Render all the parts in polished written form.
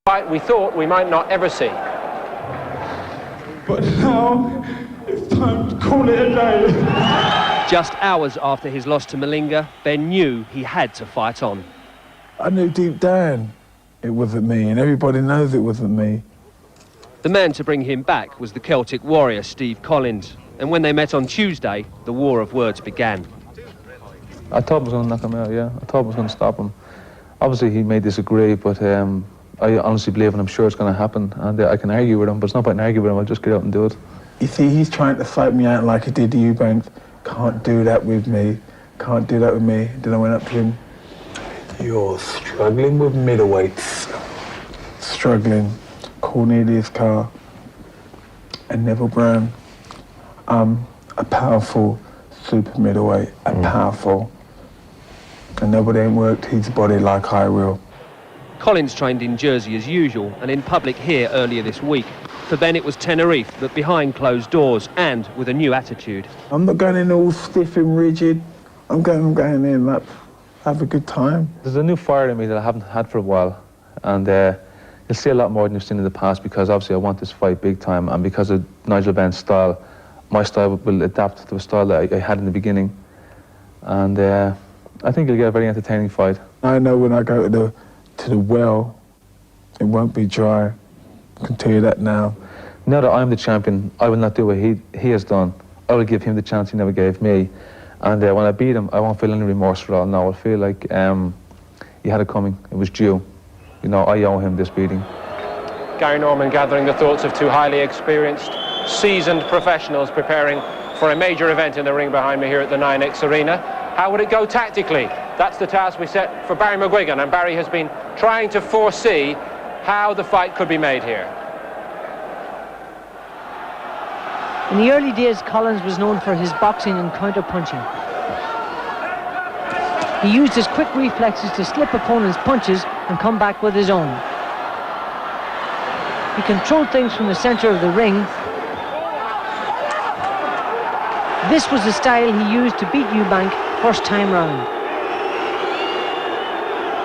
Fight we thought we might not ever see. But now, it's time to call it a day. Just hours after his loss to Malinga, Benn knew he had to fight on. I knew deep down it wasn't me, and everybody knows it wasn't me. The man to bring him back was the Celtic warrior Steve Collins, and when they met on Tuesday, the war of words began. I thought I was going to knock him out, yeah. I thought I was going to stop him. Obviously, he may disagree, but I honestly believe, and I'm sure it's going to happen, and I can argue with him, but it's not about arguing with him, I'll just get out and do it. You see, he's trying to fight me out like he did to Eubanks. Can't do that with me. Can't do that with me. Then I went up to him. You're struggling with middleweights. Struggling. Cornelius Carr and Neville Brown. A powerful super middleweight. Powerful. And nobody ain't worked his body like I will. Collins trained in Jersey as usual and in public here earlier this week. For Benn it was Tenerife, but behind closed doors and with a new attitude. I'm not going in all stiff and rigid. I'm going in like, have a good time. There's a new fire in me that I haven't had for a while, and you'll see a lot more than you've seen in the past, because obviously I want this fight big time, and because of Nigel Benn's style, my style will adapt to the style that I had in the beginning, and I think you'll get a very entertaining fight. I know when I go to the well, it won't be dry. I can tell you that now. Now that I'm the champion, I will not do what he has done. I will give him the chance he never gave me. And when I beat him, I won't feel any remorse for all. No, I'll feel like he had it coming. It was due. You know, I owe him this beating. Gary Norman gathering the thoughts of two highly experienced, seasoned professionals preparing for a major event in the ring behind me here at the 9X Arena. How would it go tactically? That's the task we set for Barry McGuigan, and Barry has been trying to foresee how the fight could be made here. In the early days, Collins was known for his boxing and counter-punching. He used his quick reflexes to slip opponents' punches and come back with his own. He controlled things from the centre of the ring. This was the style he used to beat Eubank first time round.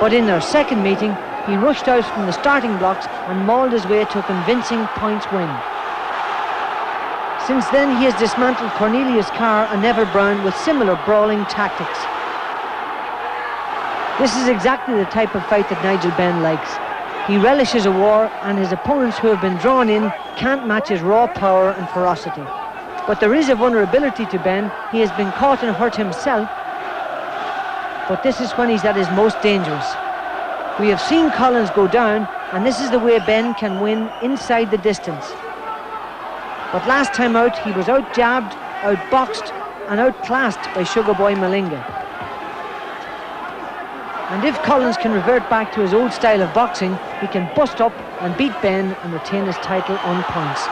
But in their second meeting, he rushed out from the starting blocks and mauled his way to a convincing points win. Since then, he has dismantled Cornelius Carr and Neville Brown with similar brawling tactics. This is exactly the type of fight that Nigel Benn likes. He relishes a war, and his opponents who have been drawn in can't match his raw power and ferocity. But there is a vulnerability to Benn. He has been caught and hurt himself, but this is when he's at his most dangerous. We have seen Collins go down, and this is the way Benn can win inside the distance. But last time out, he was out-jabbed, out-boxed, and outclassed by Sugar Boy Malinga. And if Collins can revert back to his old style of boxing, he can bust up and beat Benn and retain his title on points.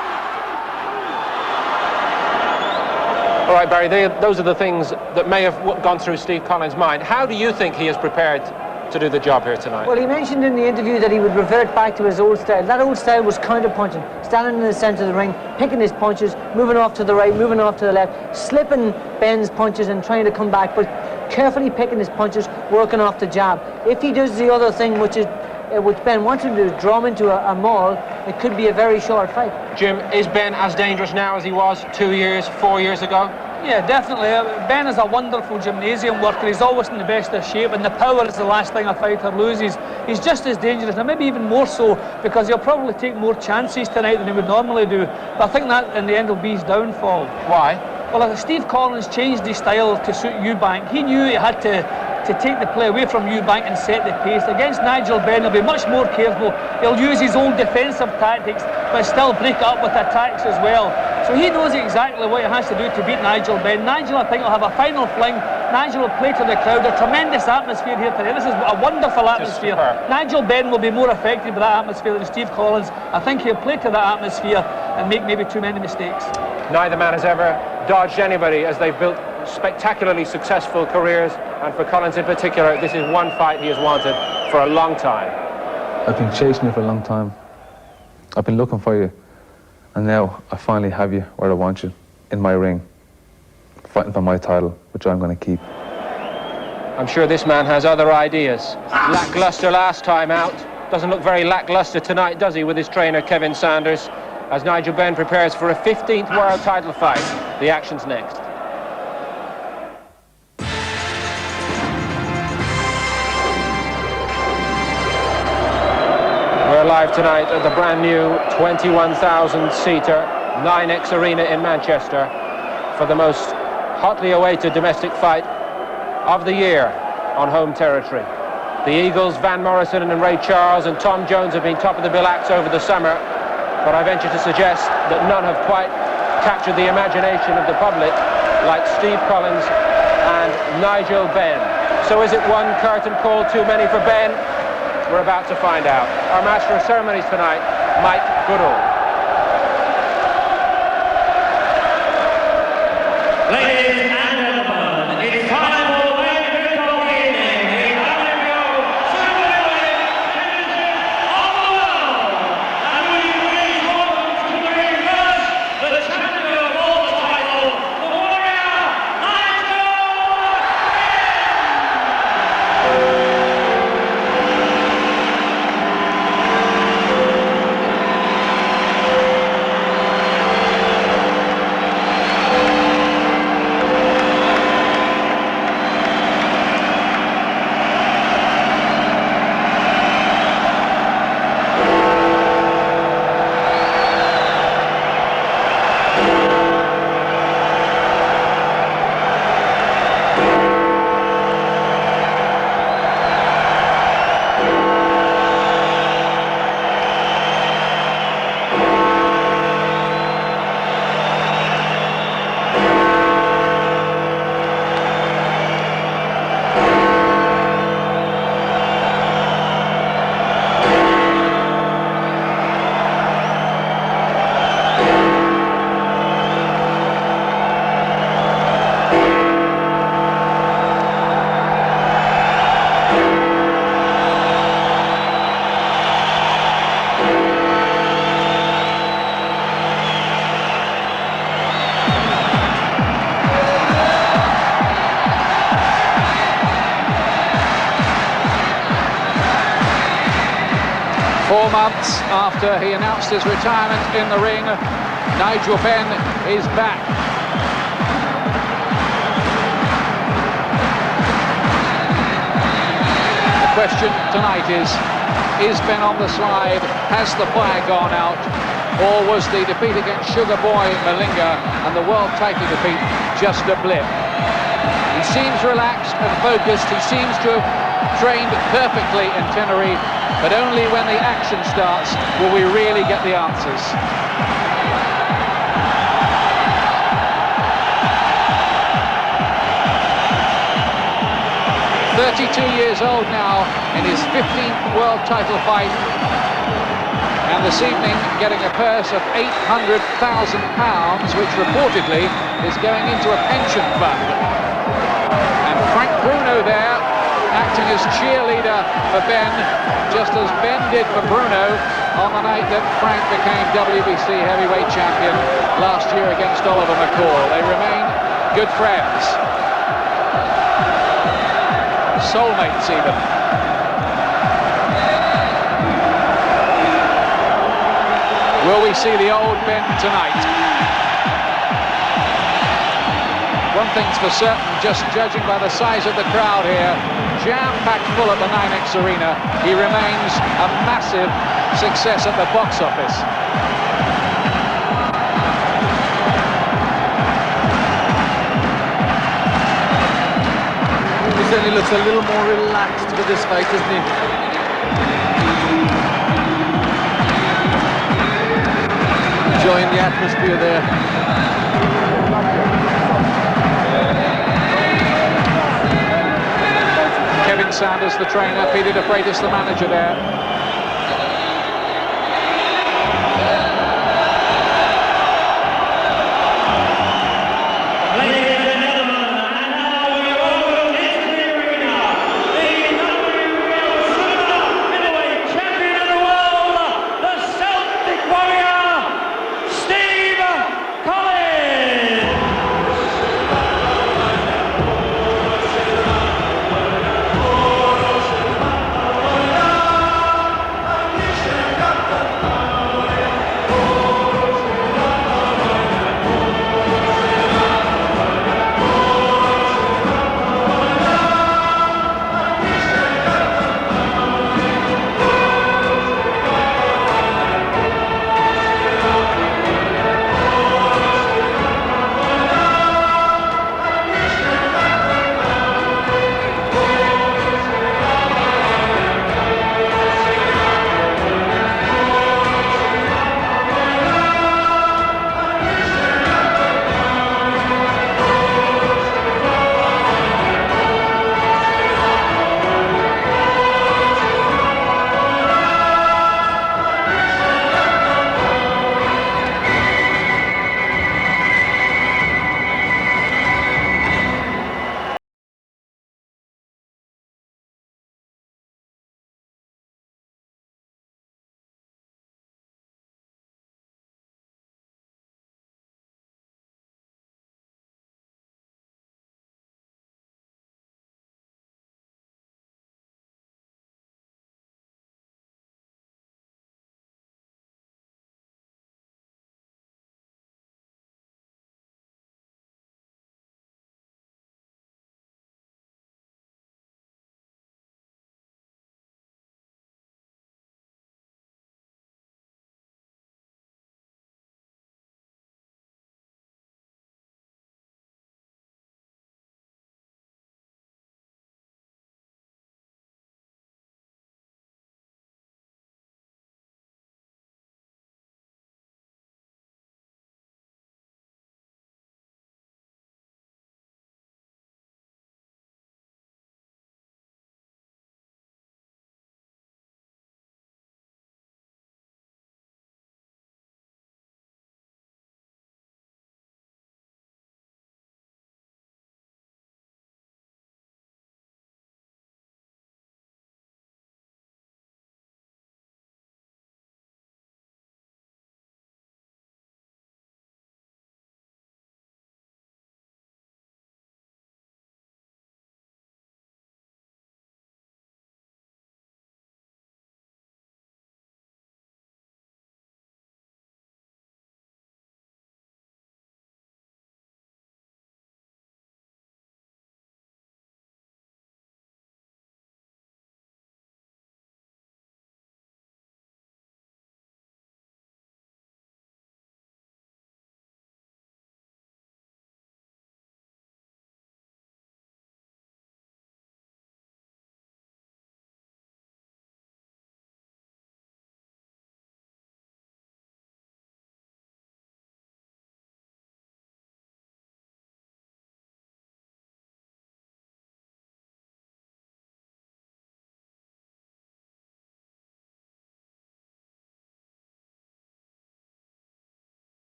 All right, Barry, those are the things that may have gone through Steve Collins' mind. How do you think he is prepared to do the job here tonight? Well, he mentioned in the interview that he would revert back to his old style. That old style was counter-punching, standing in the centre of the ring, picking his punches, moving off to the right, moving off to the left, slipping Benn's punches and trying to come back, but carefully picking his punches, working off the jab. If he does the other thing, which Benn wants him to do, draw him into a maul, it could be a very short fight. Jim, is Benn as dangerous now as he was 2 years, 4 years ago? Yeah, definitely. Benn is a wonderful gymnasium worker. He's always in the best of shape, and the power is the last thing a fighter loses. He's just as dangerous, and maybe even more so, because he'll probably take more chances tonight than he would normally do. But I think that in the end will be his downfall. Why? Well, Steve Collins changed his style to suit Eubank. He knew he had to take the play away from Eubank and set the pace. Against Nigel Benn, he'll be much more careful. He'll use his own defensive tactics, but still break up with attacks as well. So he knows exactly what he has to do to beat Nigel Benn. Nigel, I think, will have a final fling. Nigel will play to the crowd. A tremendous atmosphere here today. This is a wonderful atmosphere. Nigel Benn will be more affected by that atmosphere than Steve Collins. I think he'll play to that atmosphere and make maybe too many mistakes. Neither man has ever dodged anybody as they've built spectacularly successful careers, and for Collins in particular, this is one fight he has wanted for a long time. I've been chasing you for a long time. I've been looking for you, and now I finally have you where I want you, in my ring, fighting for my title, which I'm going to keep. I'm sure this man has other ideas. Lackluster last time out, doesn't look very lacklustre tonight, does he, with his trainer Kevin Sanders, as Nigel Benn prepares for a 15th world title fight. The action's next. We're live tonight at the brand new 21,000-seater 9X Arena in Manchester for the most hotly awaited domestic fight of the year on home territory. The Eagles, Van Morrison and Ray Charles and Tom Jones have been top of the bill acts over the summer, but I venture to suggest that none have quite captured the imagination of the public like Steve Collins and Nigel Benn. So is it one curtain call too many for Benn? We're about to find out. Our master of ceremonies tonight, Mike Goodall. Ladies and gentlemen, it's time for the main event of the evening. The WBO Super Heavyweight Championship of the world. And we please welcome to the ring first, the champion of all the title, the warrior, Nigel Benn. Months after he announced his retirement in the ring, Nigel Benn is back. The question tonight is Benn on the slide? Has the fire gone out? Or was the defeat against Sugar Boy Malinga and the world title defeat just a blip? He seems relaxed and focused. He seems to have trained perfectly in Tenerife, but only when the action starts will we really get the answers. "32 years old now in his 15th world title fight, and this evening getting a purse of £800,000, which reportedly is going into a pension fund. And Frank Bruno there, acting as cheerleader for Benn, just as Benn did for Bruno on the night that Frank became WBC heavyweight champion last year against Oliver McCall. They remain good friends. Soulmates even. Will we see the old Benn tonight? One thing's for certain, just judging by the size of the crowd here, jam-packed full at the 9X Arena, he remains a massive success at the box office. He certainly looks a little more relaxed with this fight, doesn't he? Enjoying the atmosphere there. Kevin Sanders, the trainer, Peter de Freitas, the manager there.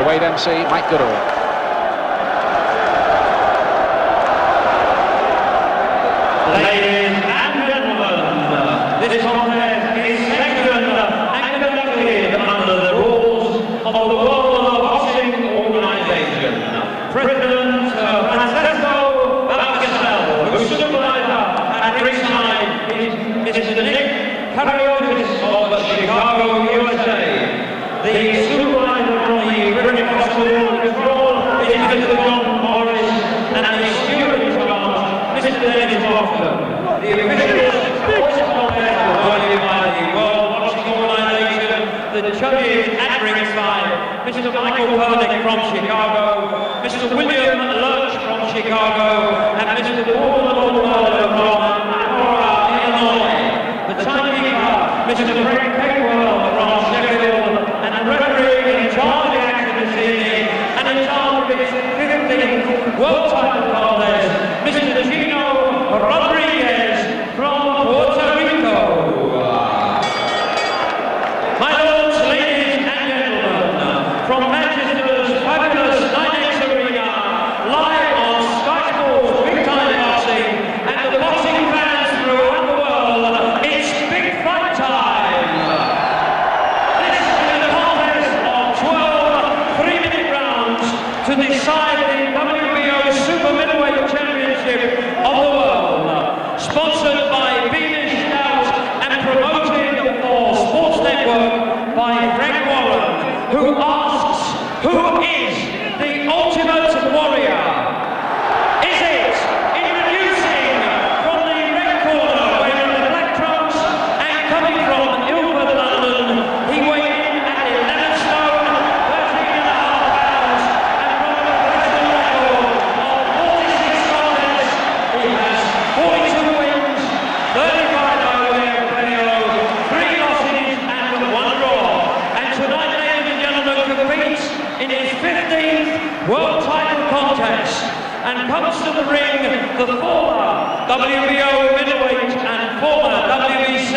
The weight MC, Mike Goodall. Ladies and gentlemen, this contest is second and conducted under the rules of the World Boxing Organization. President Francesco Valcasel, whose supervisor at ringside is Mr. Nick Cariotis of Chicago, USA. The supervisor from the British Boxing Control is Mr. John Morris, and the steward in charge, Mr. Dennis Walker. The officials appointed by the World Boxing Organization, the judges at ringside, Mr. Michael Pernick from Chicago, Mr. William Lurch from Chicago, and Mr. Paul Lawler from Aurora, Illinois. The timekeeper, Mr. Frank Pegwell from Sheffield, and the referee in charge of the action this evening, and in charge of its 15th World Title contest, Mr. Gino Rodriguez from Puerto Rico. My lords, ladies and gentlemen, from Manchester's fabulous 9X Arena, live on Sky Sports Big Time Boxing, and the boxing fans throughout the world, it's big fight time. This is a contest of 12 3-minute rounds to decide the WBO Super Middleweight Championship of the world. Sponsored by Beamish Stout and promoted for Sports Network by Frank Warren, who asks, who is the ultimate warrior? Is it introducing from the red corner, wearing the black trunks and coming from Ilford, London? He weighed in at 11 stone, 13 and a half pounds, and from a professional record of 46 contests, he has 42 wins, 35 by way of KO, 3 losses and 1 draw. And tonight, ladies and gentlemen, competes in his 15th World Title contest and comes to the ring the former WBO middleweight and former WBC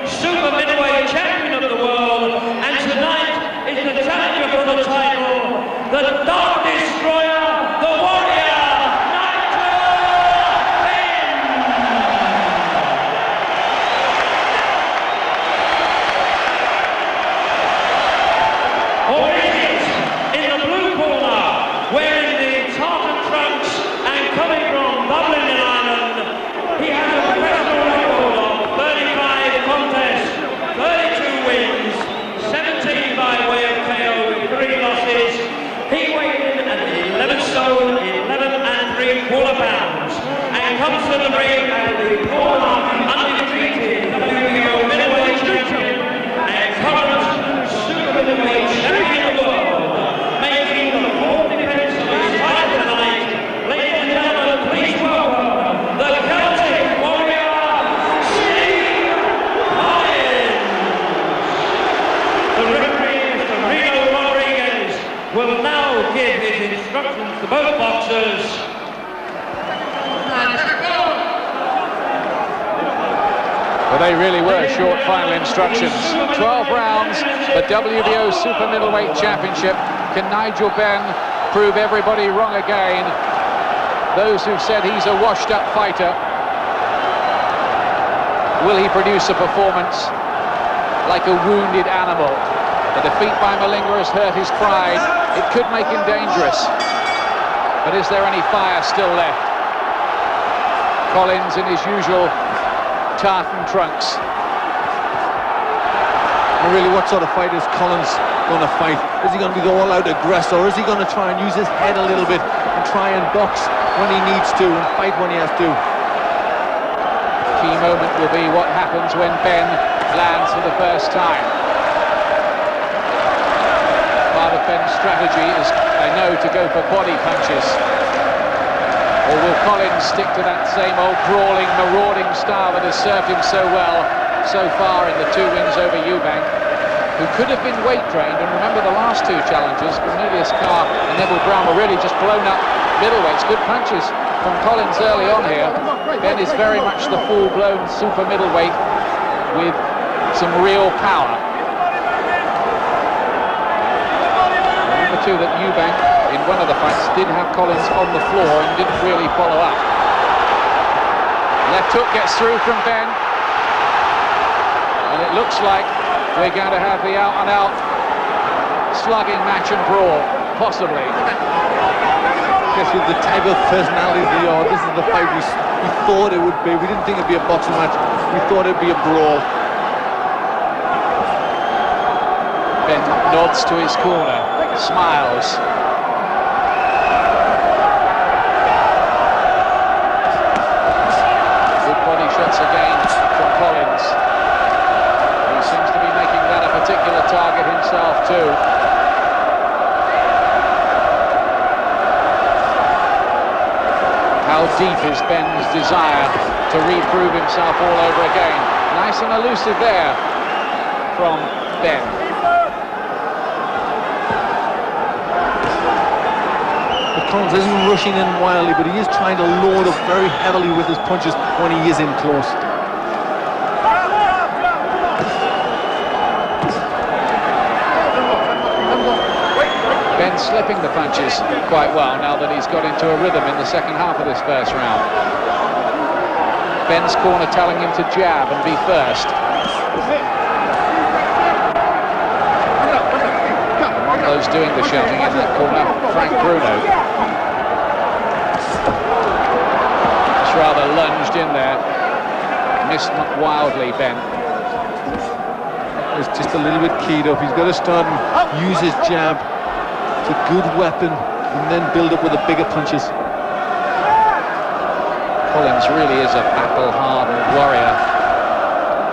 Super Middleweight Champion of the world. And tonight is the challenger for the title, the Dark Destroyer, the Warrior, Nigel Benn. Or is it in the blue corner, wearing the tartan trunks and coming from Dublin in Ireland? He has a professional record of 35 contests, 32 wins, 17 by way of KO with 3 losses. He weighed in at 11 stone, 11 and 3/4 pounds, and comes to the ring at the former undefeated WBO middleweight champion and current Super Middleweight champion of the world, making the 4th defense of his title tonight. Ladies and gentlemen, please welcome the Celtic Warrior, Steve Lyons. The referee, Mr. Reno Rodriguez, will now give his instructions to both boxers. Well, they really were short final instructions. 12 rounds, the WBO Super Middleweight Championship. Can Nigel Benn prove everybody wrong again? Those who've said he's a washed-up fighter, will he produce a performance like a wounded animal? The defeat by Malinga has hurt his pride. It could make him dangerous. But is there any fire still left? Collins in his usual tartan trunks. And really, what sort of fight is Collins going to fight? Is he going to be the all-out aggressor, or is he going to try and use his head a little bit and try and box when he needs to and fight when he has to? Key moment will be what happens when Benn lands for the first time. Part of Benn's strategy is, I know, to go for body punches. Or will Collins stick to that same old brawling, marauding style that has served him so well so far in the 2 wins over Eubank, who could have been weight trained? And remember the last 2 challenges, Cornelius Carr and Neville Brown, were really just blown up middleweights. Good punches from Collins early on here. Benn is very much the full-blown super middleweight with some real power. Number too, that Eubank, in one of the fights, did have Collins on the floor and didn't really follow up. Left hook gets through from Benn. And it looks like we're going to have the out-and-out slugging match and brawl, possibly. Yes, with the type of personalities they are, this is the fight we thought it would be. We didn't think it'd be a boxing match. We thought it'd be a brawl. Benn nods to his corner, smiles. Good body shots again from Collins. He seems to be making that a particular target himself too. How deep is Benn's desire to reprove himself all over again? Nice and elusive there from Benn. Collins isn't rushing in wildly, but he is trying to load up very heavily with his punches when he is in close. Benn slipping the punches quite well now that he's got into a rhythm in the second half of this first round. Benn's corner telling him to jab and be first. Among those doing the shouting in that corner, Frank Bruno. Just rather lunged in there. Missed wildly, Benn. He's just a little bit keyed up. He's got to start and use his jab. It's a good weapon, and then build up with the bigger punches. Collins really is a battle-hardened warrior.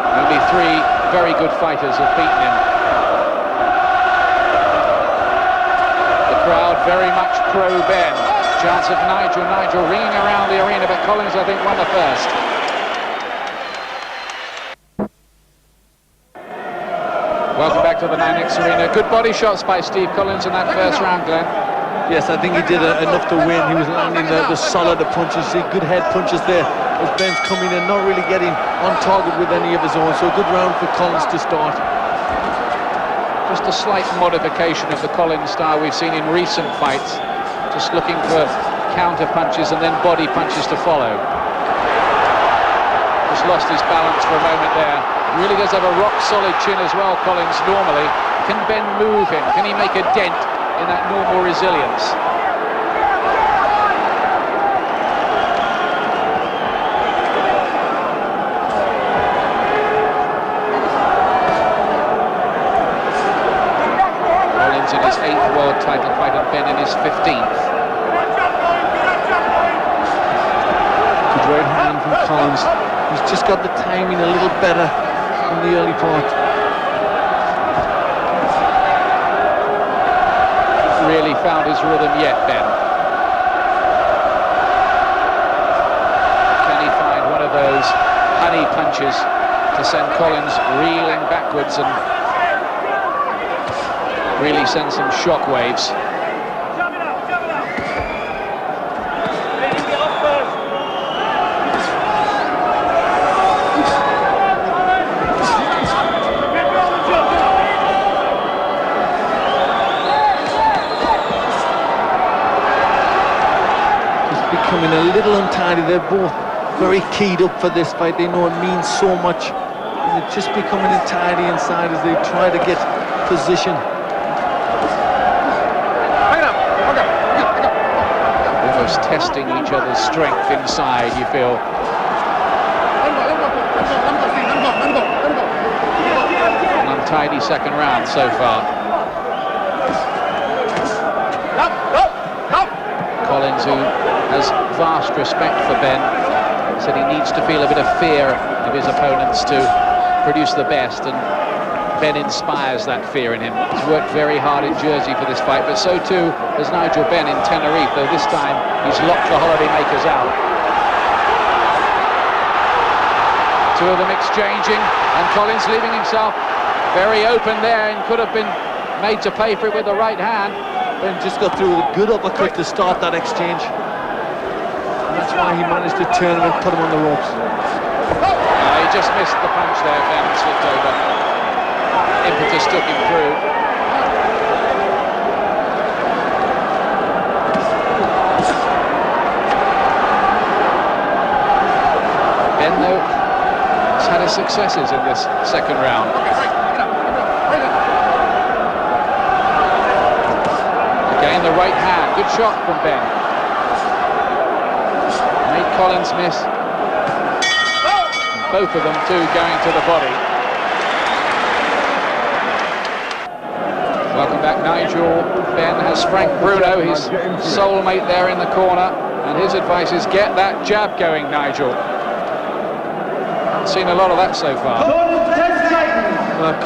Only 3 very good fighters have beaten him. The crowd very much pro-Benn. Chance of Nigel ringing around the arena, but Collins, I think, won the first. Welcome back to the 9X Arena. Good body shots by Steve Collins in that first round, Glenn. Yes, I think he did enough to win. He was landing the solider punches, see good head punches there as Benn's coming in, not really getting on target with any of his own. So a good round for Collins to start. Just a slight modification of the Collins style we've seen in recent fights. Just looking for counter punches and then body punches to follow. Just lost his balance for a moment there. Really does have a rock-solid chin as well, Collins, normally. Can Benn move him? Can he make a dent in that normal resilience? Collins in his 8th world title fight and Benn in his 15th. Good right hand from Collins. He's just got the timing a little better in the early part. Really found his rhythm yet, Benn. Can he find one of those honey punches to send Collins reeling backwards and really send some shockwaves? Becoming a little untidy. They're both very keyed up for this fight. They know it means so much. And they're just becoming untidy inside as they try to get position. Almost testing each other's strength inside, you feel. An untidy second round so far. Collins, who has vast respect for Benn, said he needs to feel a bit of fear of his opponents to produce the best, and Benn inspires that fear in him. He's worked very hard in Jersey for this fight, but so too has Nigel Benn in Tenerife, though this time he's locked the holidaymakers out. Two of them exchanging, and Collins leaving himself very open there and could have been made to pay for it with the right hand. Benn just got through with a good uppercut to start that exchange. And that's why he managed to turn him and put him on the ropes. He just missed the punch there, Benn slipped over. Impetus took him through. Ben, though, has had his successes in this second round. Again, the right hand. Good shot from Ben. Made Collins miss. And both of them, too, going to the body. Welcome back, Nigel. Ben has Frank Bruno, his soulmate, there in the corner. And his advice is get that jab going, Nigel. Haven't seen a lot of that so far.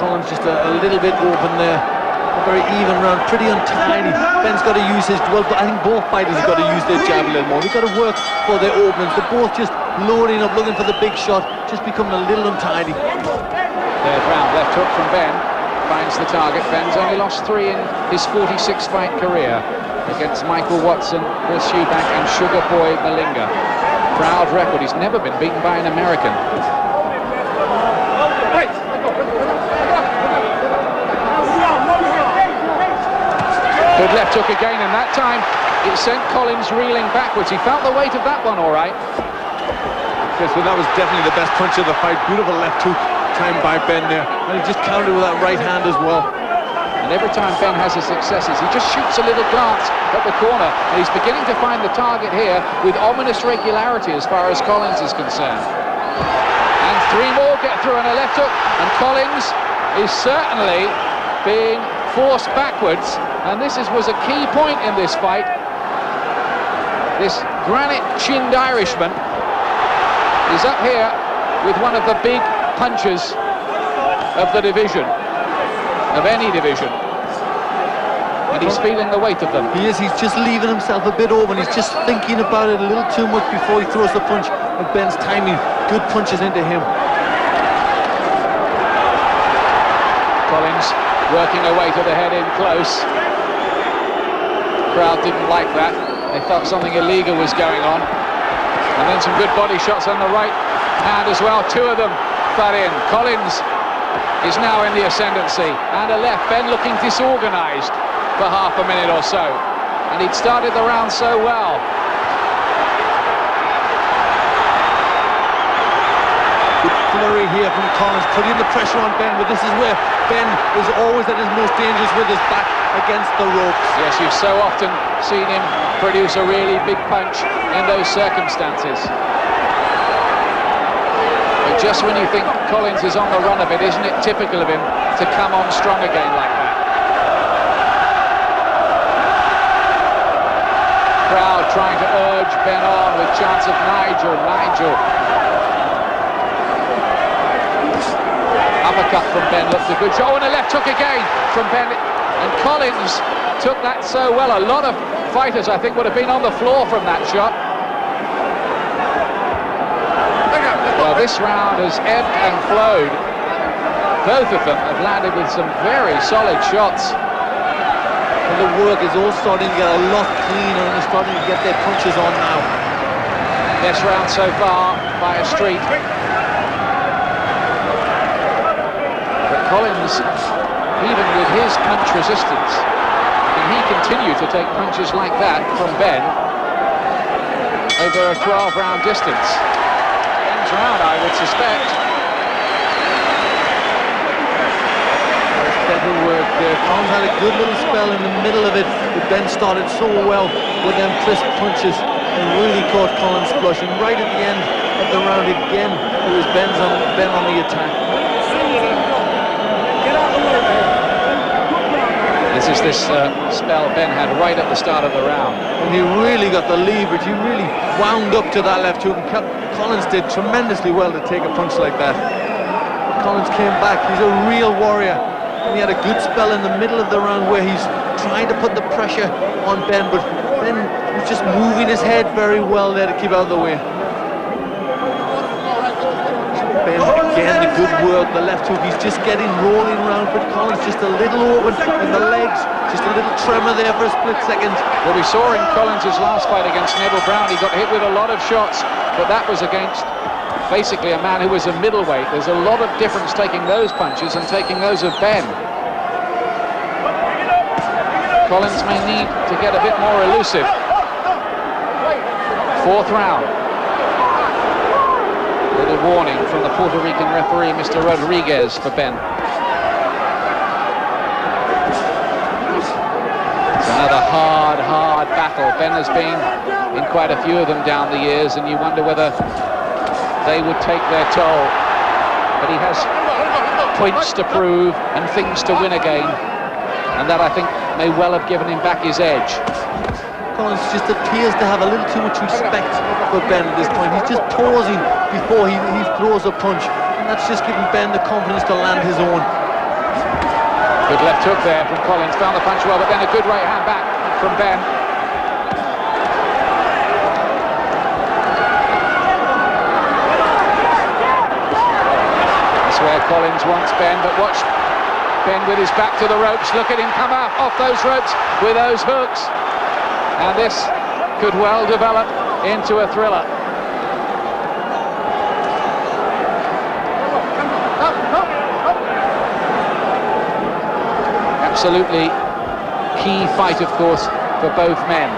Collins just a little bit open there. A very even round, pretty untidy. Ben's got to use his, well, I think both fighters have got to use their jab a little more. They've got to work for their openings. They're both just loading up, looking for the big shot, just becoming a little untidy. Third round, left hook from Ben. Finds the target. Ben's only lost 3 in his 46-fight career against Michael Watson, Chris Eubank and Sugar Boy Malinga. Proud record. He's never been beaten by an American. Good left hook again, and that time it sent Collins reeling backwards. He felt the weight of that one all right. Yes, well, that was definitely the best punch of the fight. Beautiful left hook timed by Ben there. And he just countered with that right hand as well. And every time Ben has his successes, he just shoots a little glance at the corner, and he's beginning to find the target here with ominous regularity as far as Collins is concerned. And 3 more get through on a left hook, and Collins is certainly being forced backwards, and this was a key point in this fight. This granite-chinned Irishman is up here with one of the big punches of the division, of any division, and he's feeling the weight of them. He is, he's just leaving himself a bit open. He's just thinking about it a little too much before he throws the punch, and Ben's timing good punches into him. Collins working away to the head in close. Crowd didn't like that. They felt something illegal was going on. And then some good body shots on the right hand as well. 2 of them fell in. Collins is now in the ascendancy. And a left. Ben looking disorganised for half a minute or so. And he'd started the round so well. Good flurry here from Collins, putting the pressure on Ben, but this is where Ben is always at his most dangerous, with his back against the ropes. Yes, you've so often seen him produce a really big punch in those circumstances. But just when you think Collins is on the run of it, isn't it typical of him to come on strong again like that? Crowd trying to urge Ben on with chants of Nigel, Nigel. Uppercut from Ben looked a good shot. Oh, and a left hook again from Ben. And Collins took that so well. A lot of fighters, I think, would have been on the floor from that shot. Well, this round has ebbed and flowed. Both of them have landed with some very solid shots. And the work is all starting to get a lot cleaner, and they're starting to get their punches on now. Best round so far by a street. Collins, even with his punch resistance, can he continue to take punches like that from Ben over a 12-round distance? Ben's round, I would suspect. Better work there. Collins had a good little spell in the middle of it, but Ben started so well with them crisp punches and really caught Collins flush. And right at the end of the round again, it was Ben on the attack. This is this spell Ben had right at the start of the round. And he really got the leverage. He really wound up to that left hook. And Collins did tremendously well to take a punch like that. Collins came back. He's a real warrior. And he had a good spell in the middle of the round where he's trying to put the pressure on Ben, but Ben was just moving his head very well there to keep out of the way. Ben, again, the good work, the left hook, he's just getting rolling around, but Collins just a little open in the legs, just a little tremor there for a split second. Well, we saw in Collins' last fight against Neville Brown, he got hit with a lot of shots, but that was against basically a man who was a middleweight. There's a lot of difference taking those punches and taking those of Ben. Collins may need to get a bit more elusive. 4th round. Little warning from the Puerto Rican referee, Mr. Rodriguez, for Benn. It's another hard battle. Benn has been in quite a few of them down the years, and you wonder whether they would take their toll. But he has points to prove and things to win again, and that, I think, may well have given him back his edge. Collins just appears to have a little too much respect for Benn at this point. He's just pausing before he throws a punch, and that's just giving Benn the confidence to land his own. Good left hook there from Collins, found the punch well, but then a good right hand back from Benn. That's where Collins wants Benn, but watch Benn with his back to the ropes. Look at him come up off those ropes with those hooks. And this could well develop into a thriller. Absolutely key fight, of course, for both men.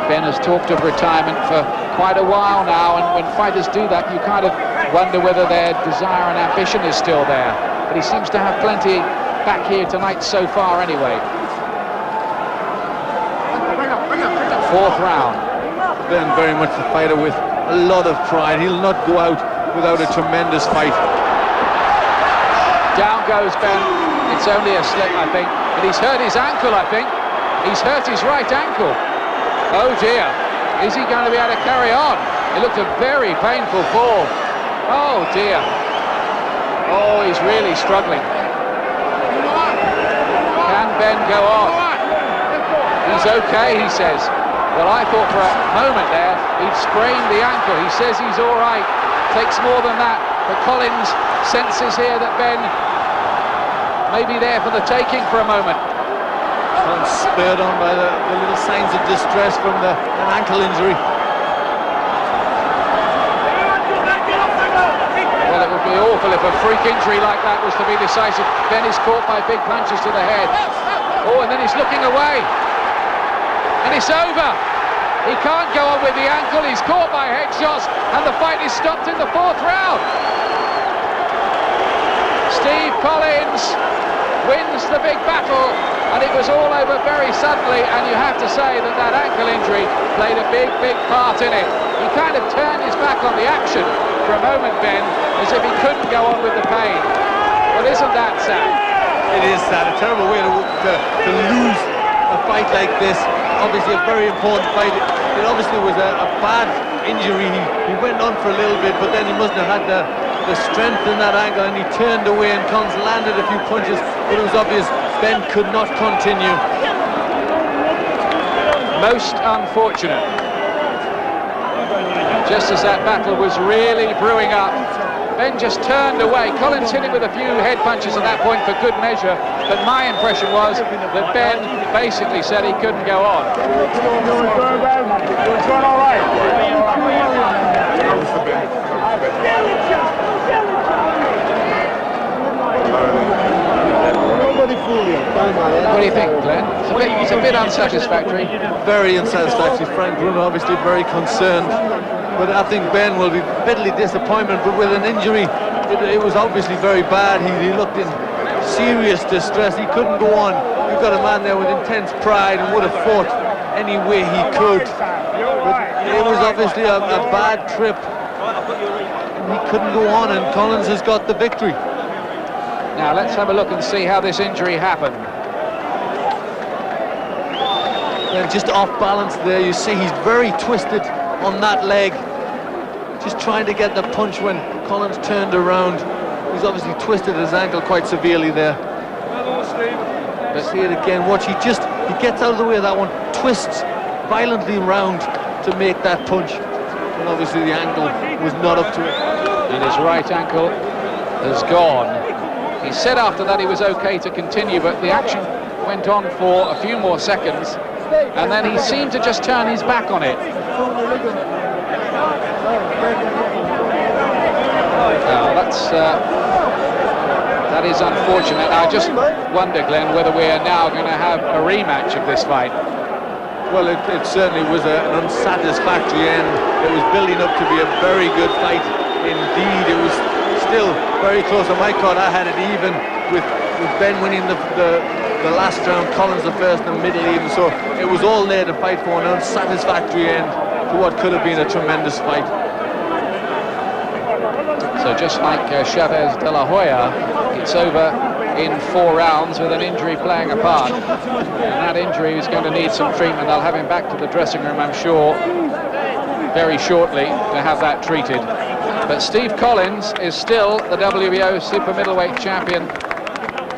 Benn has talked of retirement for quite a while now, and when fighters do that, you kind of wonder whether their desire and ambition is still there. But he seems to have plenty back here tonight so far anyway. Fourth round. Benn very much a fighter with a lot of pride. He'll not go out without a tremendous fight. Down goes Benn. It's only a slip, I think, but he's hurt his ankle, I think. He's hurt his right ankle. Oh dear, is he going to be able to carry on? It looked a very painful fall. Oh dear. Oh, he's really struggling. Can Benn go on? He's okay, he says. Well, I thought for a moment there he'd sprained the ankle. He says he's all right. Takes more than that. But Collins senses here that Benn may be there for the taking for a moment. Collins spurred on by the little signs of distress from an ankle injury. Well, it would be awful if a freak injury like that was to be decisive. Benn is caught by big punches to the head. Oh, and then he's looking away. And it's over. He can't go on with the ankle. He's caught by headshots, and the fight is stopped in the fourth round. Steve Collins wins the big battle, and it was all over very suddenly, and you have to say that that ankle injury played a big part in it. He kind of turned his back on the action for a moment, Benn, as if he couldn't go on with the pain. Well, isn't that sad? It is sad. A terrible way to lose a fight like this. Obviously a very important fight. It obviously was a bad injury. He went on for a little bit, but then he mustn't have had the strength in that angle, and he turned away, and Collins landed a few punches, but it was obvious Benn could not continue. Most unfortunate. Just as that battle was really brewing up, Benn just turned away. Collins hit him with a few head punches at that point for good measure, but my impression was that Benn basically said he couldn't go on. What do you think, Glenn? It's a bit unsatisfactory. Very unsatisfactory. Frank Bruno obviously very concerned, but I think Benn will be bitterly disappointed. But with an injury, it was obviously very bad. He looked in serious distress. He couldn't go on. You've got a man there with intense pride and would have fought any way he could. But it was obviously a bad trip. He couldn't go on, and Collins has got the victory. Now let's have a look and see how this injury happened. And just off balance there, you see he's very twisted on that leg. Just trying to get the punch when Collins turned around. He's obviously twisted his ankle quite severely there. Let's see it again. Watch, he gets out of the way of that one, twists violently round to make that punch. And obviously the ankle was not up to it. And his right ankle has gone. He said after that he was okay to continue, but the action went on for a few more seconds, and then he seemed to just turn his back on it. That is unfortunate. I just wonder, Glenn, whether we are now going to have a rematch of this fight. Well, it certainly was an unsatisfactory end. It was building up to be a very good fight indeed. It was still very close. On my card, I had it even with Benn winning the last round, Collins the first, and middle even. So it was all there to fight for, an unsatisfactory end to what could have been a tremendous fight. So just like Chavez de la Hoya, it's over in 4 rounds with an injury playing a part. And that injury is going to need some treatment. They'll have him back to the dressing room, I'm sure, very shortly to have that treated. But Steve Collins is still the WBO super middleweight champion.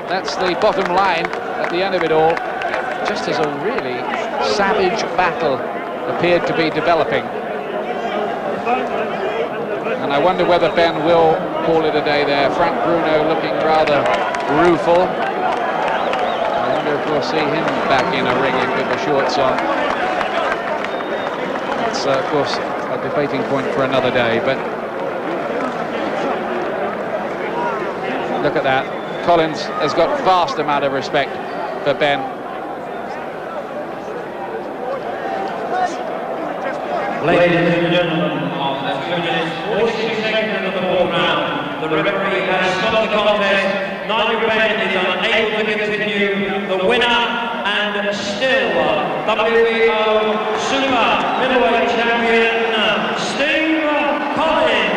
That's the bottom line at the end of it all. Just as a really savage battle appeared to be developing. And I wonder whether Benn will call it a day there. Frank Bruno looking rather rueful. I wonder if we'll see him back in a ring with the shorts on. It's, of course, a debating point for another day, but look at that. Collins has got vast amount of respect for Benn. Ladies and gentlemen, after 2 minutes, 46 seconds of the 4th round, the referee has stopped the contest. Nigel Benn is unable to continue. The winner and still WBO Super Middleweight Champion, Steve Collins.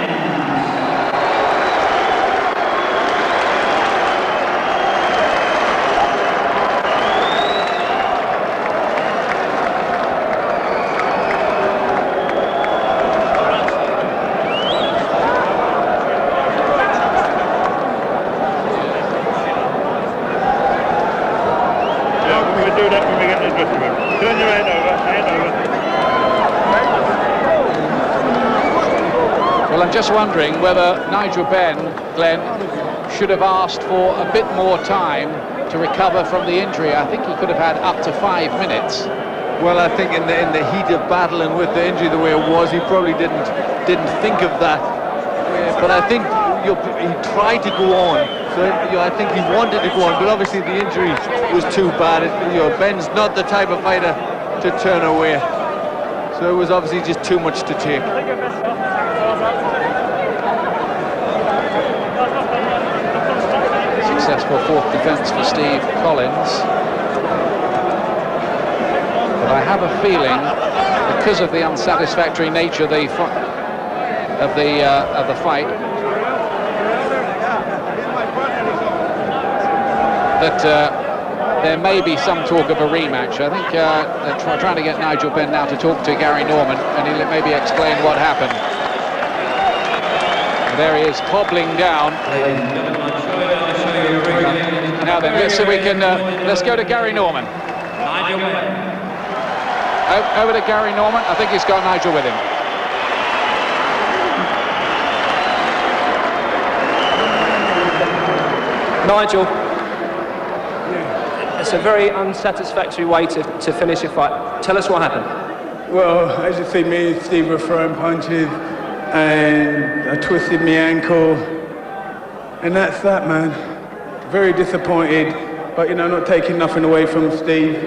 Well, I'm just wondering whether Nigel Benn, Glenn, should have asked for a bit more time to recover from the injury. I think he could have had up to 5 minutes. Well, I think in the heat of battle and with the injury the way it was, he probably didn't think of that. But I think he tried to go on. So I think he wanted to go on, but obviously the injury was too bad. Benn's not the type of fighter to turn away. So it was obviously just too much to take. Successful 4th defence for Steve Collins. But I have a feeling, because of the unsatisfactory nature of the fight, that there may be some talk of a rematch. I think they're trying to get Nigel Benn now to talk to Gary Norman, and he'll maybe explain what happened. There he is, hobbling down. Now then, let's see if we can. Let's go to Gary Norman. Over to Gary Norman. I think he's got Nigel with him. Nigel, it's a very unsatisfactory way to finish a fight. Tell us what happened. Well, as you see, me and Steve were throwing punches, and I twisted my ankle, and that's that, man. Very disappointed, but not taking nothing away from Steve.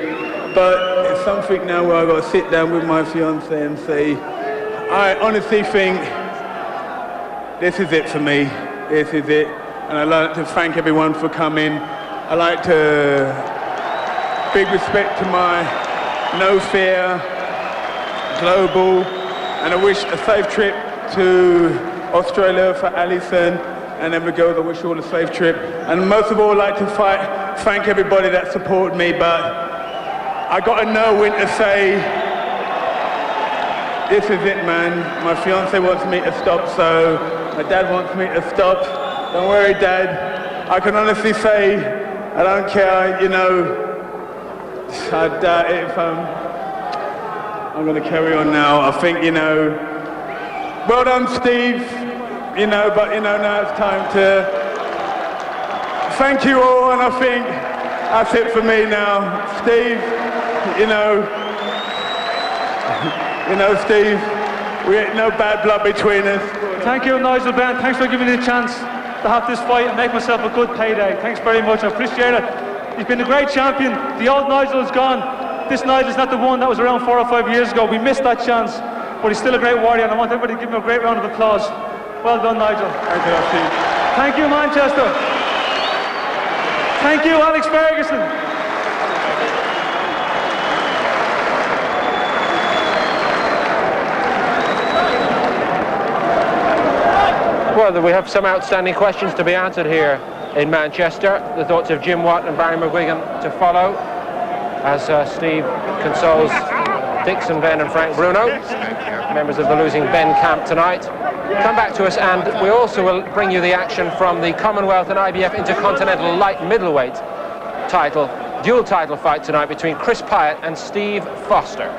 But it's something now where I've got to sit down with my fiance and say, I honestly think this is it for me. This is it. And I'd like to thank everyone for coming. I'd like to big respect to my No Fear Global, and I wish a safe trip to Australia for Alison and then the girls. I wish you all a safe trip. And most of all, I'd like to thank everybody that supported me, but I got to know when to say, this is it, man. My fiance wants me to stop, so my dad wants me to stop. Don't worry, Dad. I can honestly say, I don't care, I doubt it if I'm going to carry on now. I think, well done, Steve, but, now it's time to thank you all, and I think that's it for me now. Steve, Steve, we ain't no bad blood between us. Thank you, Nigel Benn. Thanks for giving me the chance to have this fight and make myself a good payday. Thanks very much. I appreciate it. He's been a great champion. The old Nigel is gone. this Nigel's not the one that was around 4 or 5 years ago. We missed that chance, but he's still a great warrior, and I want everybody to give him a great round of applause. Well done, Nigel. Thank you, Steve. Thank you, Manchester. Thank you, Alex Ferguson. Well, we have some outstanding questions to be answered here in Manchester. The thoughts of Jim Watt and Barry McGuigan to follow as Steve consoles Dixon, Benn and Frank Bruno, members of the losing Benn camp tonight. Come back to us, and we also will bring you the action from the Commonwealth and IBF Intercontinental Light Middleweight dual title fight tonight between Chris Pyatt and Steve Foster.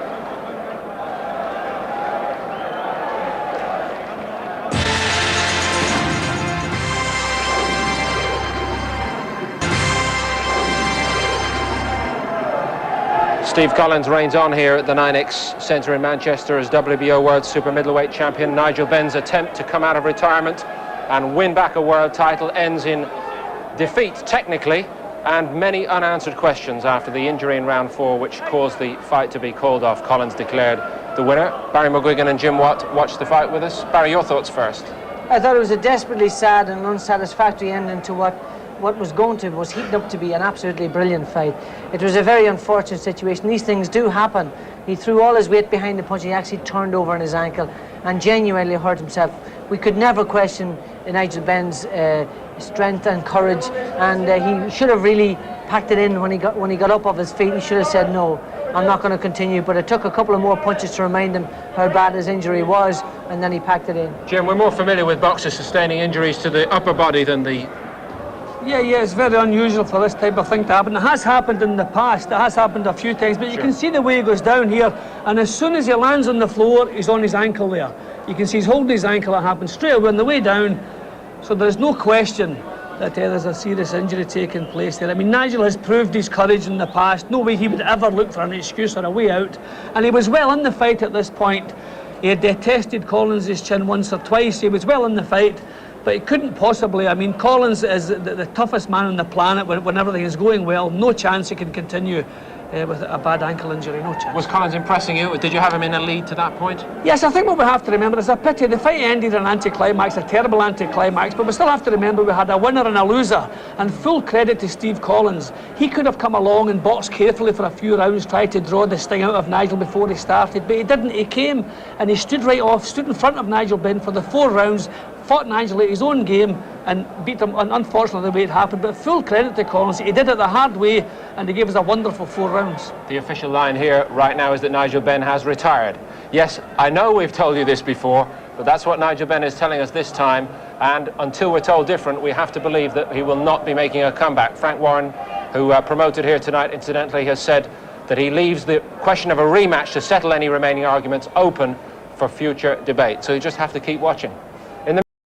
Steve Collins reigns on here at the 9X Centre in Manchester as WBO World Super Middleweight Champion. Nigel Benn's attempt to come out of retirement and win back a world title ends in defeat, technically, and many unanswered questions after the injury in round 4, which caused the fight to be called off. Collins declared the winner. Barry McGuigan and Jim Watt watched the fight with us. Barry, your thoughts first. I thought it was a desperately sad and unsatisfactory ending to what was heating up to be an absolutely brilliant fight. It was a very unfortunate situation. These things do happen. He threw all his weight behind the punch. He actually turned over on his ankle and genuinely hurt himself. We could never question Nigel Benn's strength and courage, and he should have really packed it in when he got up off his feet. He should have said, no, I'm not going to continue, but it took a couple of more punches to remind him how bad his injury was, and then he packed it in. Jim, we're more familiar with boxers sustaining injuries to the upper body than the... Yeah, it's very unusual for this type of thing to happen. It has happened in the past, it has happened a few times, but you can see the way he goes down here, and as soon as he lands on the floor, he's on his ankle there. You can see he's holding his ankle. It happens straight away on the way down, so there's no question that there's a serious injury taking place there. I mean, Nigel has proved his courage in the past. No way he would ever look for an excuse or a way out, and he was well in the fight at this point. He had tested Collins' chin once or twice. He was well in the fight, but he couldn't possibly. I mean, Collins is the toughest man on the planet when everything is going well. No chance he can continue with a bad ankle injury, no chance. Was Collins impressing you? Did you have him in a lead to that point? Yes, I think what we have to remember is a pity. The fight ended in an anticlimax, a terrible anticlimax, but we still have to remember we had a winner and a loser, and full credit to Steve Collins. He could have come along and boxed carefully for a few rounds, tried to draw the sting out of Nigel before he started, but he didn't. He came and he stood right off, stood in front of Nigel Benn for the 4 rounds, fought Nigel at his own game and beat him, and unfortunately the way it happened, but full credit to Collins. He did it the hard way, and he gave us a wonderful 4 rounds. The official line here right now is that Nigel Benn has retired. Yes, I know we've told you this before, but that's what Nigel Benn is telling us this time, and until we're told different, we have to believe that he will not be making a comeback. Frank Warren, who promoted here tonight, incidentally, has said that he leaves the question of a rematch to settle any remaining arguments open for future debate. So you just have to keep watching.